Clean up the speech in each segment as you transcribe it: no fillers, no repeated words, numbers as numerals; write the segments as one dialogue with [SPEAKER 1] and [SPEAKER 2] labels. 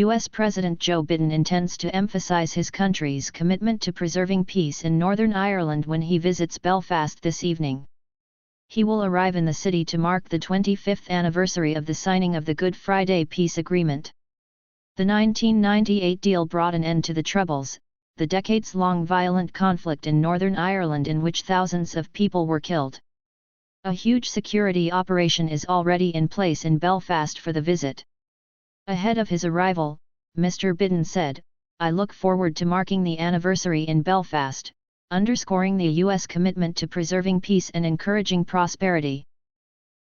[SPEAKER 1] US President Joe Biden intends to emphasize his country's commitment to preserving peace in Northern Ireland when he visits Belfast this evening. He will arrive in the city to mark the 25th anniversary of the signing of the Good Friday Peace Agreement. The 1998 deal brought an end to the Troubles, the decades-long violent conflict in Northern Ireland in which thousands of people were killed. A huge security operation is already in place in Belfast for the visit. Ahead of his arrival, Mr. Biden said, "I look forward to marking the anniversary in Belfast, underscoring the U.S. commitment to preserving peace and encouraging prosperity."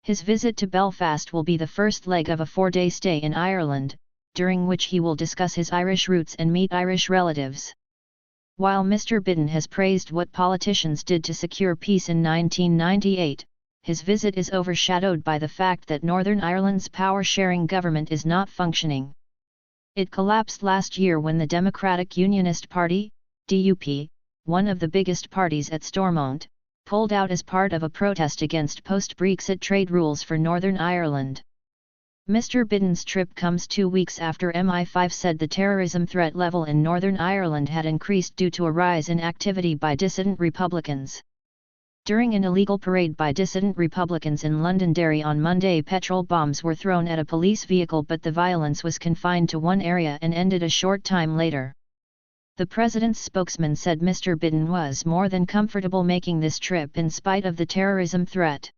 [SPEAKER 1] His visit to Belfast will be the first leg of a 4-day stay in Ireland, during which he will discuss his Irish roots and meet Irish relatives. While Mr. Biden has praised what politicians did to secure peace in 1998, his visit is overshadowed by the fact that Northern Ireland's power-sharing government is not functioning. It collapsed last year when the Democratic Unionist Party, DUP, one of the biggest parties at Stormont, pulled out as part of a protest against post-Brexit trade rules for Northern Ireland. Mr. Biden's trip comes 2 weeks after MI5 said the terrorism threat level in Northern Ireland had increased due to a rise in activity by dissident Republicans. During an illegal parade by dissident Republicans in Londonderry on Monday, petrol bombs were thrown at a police vehicle, but the violence was confined to one area and ended a short time later. The president's spokesman said Mr. Biden was more than comfortable making this trip in spite of the terrorism threat.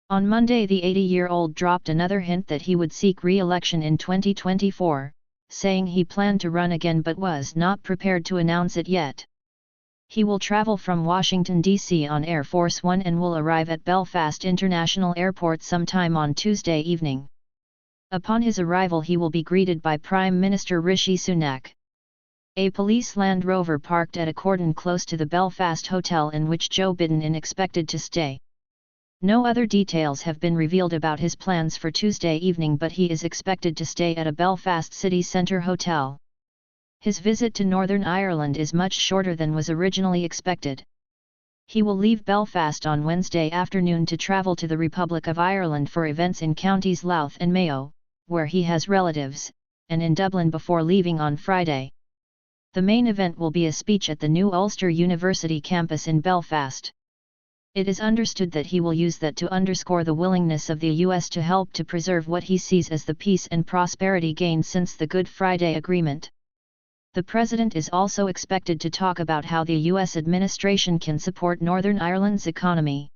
[SPEAKER 1] On Monday, the 80-year-old dropped another hint that he would seek re-election in 2024, saying he planned to run again but was not prepared to announce it yet. He will travel from Washington, D.C. on Air Force One and will arrive at Belfast International Airport sometime on Tuesday evening. Upon his arrival, he will be greeted by Prime Minister Rishi Sunak. A police Land Rover parked at a cordon close to the Belfast hotel in which Joe Biden is expected to stay. No other details have been revealed about his plans for Tuesday evening, but he is expected to stay at a Belfast city centre hotel. His visit to Northern Ireland is much shorter than was originally expected. He will leave Belfast on Wednesday afternoon to travel to the Republic of Ireland for events in counties Louth and Mayo, where he has relatives, and in Dublin before leaving on Friday. The main event will be a speech at the new Ulster University campus in Belfast. It is understood that he will use that to underscore the willingness of the U.S. to help to preserve what he sees as the peace and prosperity gained since the Good Friday Agreement. The president is also expected to talk about how the U.S. administration can support Northern Ireland's economy.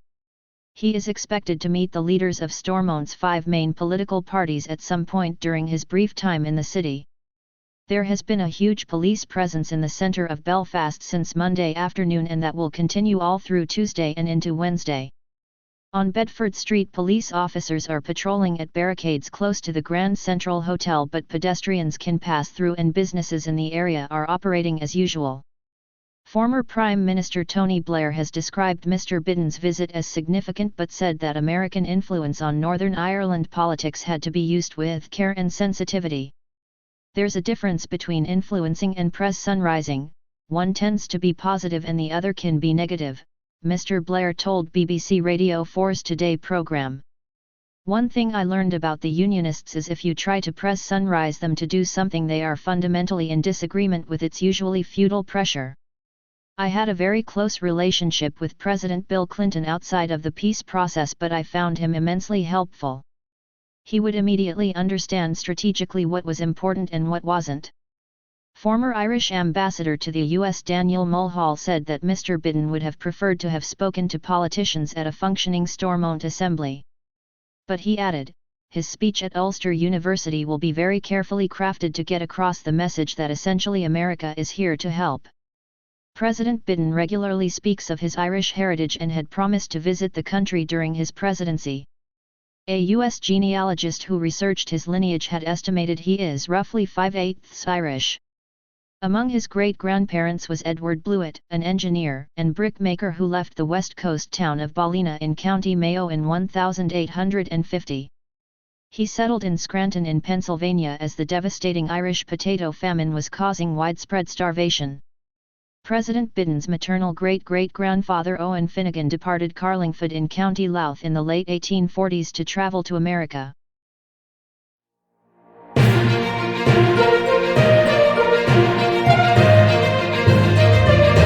[SPEAKER 1] He is expected to meet the leaders of Stormont's 5 main political parties at some point during his brief time in the city. There has been a huge police presence in the centre of Belfast since Monday afternoon, and that will continue all through Tuesday and into Wednesday. On Bedford Street, police officers are patrolling at barricades close to the Grand Central Hotel, but pedestrians can pass through and businesses in the area are operating as usual. Former Prime Minister Tony Blair has described Mr. Biden's visit as significant but said that American influence on Northern Ireland politics had to be used with care and sensitivity. "There's a difference between influencing and press sunrising, one tends to be positive and the other can be negative," Mr. Blair told BBC Radio 4's Today programme. "One thing I learned about the Unionists is if you try to press sunrise them to do something they are fundamentally in disagreement with, it's usually futile pressure. I had a very close relationship with President Bill Clinton outside of the peace process, but I found him immensely helpful. He would immediately understand strategically what was important and what wasn't." Former Irish ambassador to the US Daniel Mulhall said that Mr. Biden would have preferred to have spoken to politicians at a functioning Stormont assembly. But he added, his speech at Ulster University will be very carefully crafted to get across the message that essentially America is here to help. President Biden regularly speaks of his Irish heritage and had promised to visit the country during his presidency. A U.S. genealogist who researched his lineage had estimated he is roughly 5/8 Irish. Among his great-grandparents was Edward Blewett, an engineer and brickmaker who left the west coast town of Ballina in County Mayo in 1850. He settled in Scranton in Pennsylvania as the devastating Irish potato famine was causing widespread starvation. President Biden's maternal great-great-grandfather Owen Finnegan departed Carlingford in County Louth in the late 1840s to travel to America.